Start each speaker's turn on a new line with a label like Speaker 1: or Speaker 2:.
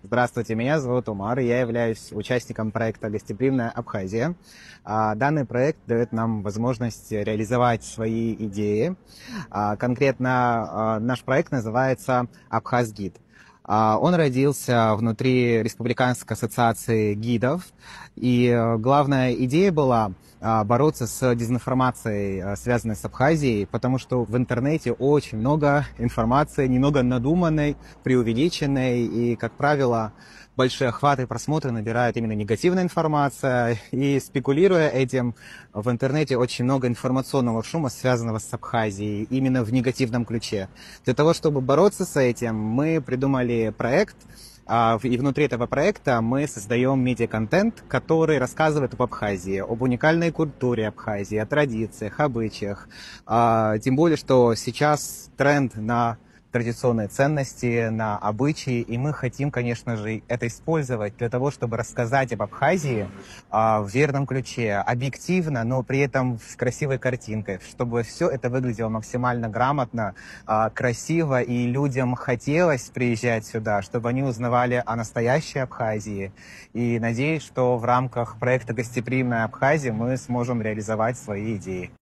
Speaker 1: Здравствуйте, меня зовут Умар, и я являюсь участником проекта «Гостеприимная Абхазия». Данный проект дает нам возможность реализовать свои идеи. Конкретно наш проект называется «Абхазгид». Он родился внутри Республиканской ассоциации гидов, и главная идея была бороться с дезинформацией, связанной с Абхазией, потому что в интернете очень много информации, немного надуманной, преувеличенной, и, как правило, большие охваты и просмотры набирает именно негативная информация, и спекулируя этим, в интернете очень много информационного шума, связанного с Абхазией, именно в негативном ключе. Для того, чтобы бороться с этим, мы придумали проект, и внутри этого проекта мы создаем медиа-контент, который рассказывает об Абхазии, об уникальной культуре Абхазии, о традициях, обычаях. Тем более, что сейчас тренд на традиционные ценности, на обычаи, и мы хотим, конечно же, это использовать для того, чтобы рассказать об Абхазии в верном ключе, объективно, но при этом с красивой картинкой, чтобы все это выглядело максимально грамотно, красиво, и людям хотелось приезжать сюда, чтобы они узнавали о настоящей Абхазии. И надеюсь, что в рамках проекта «Гостеприимная Абхазия» мы сможем реализовать свои идеи.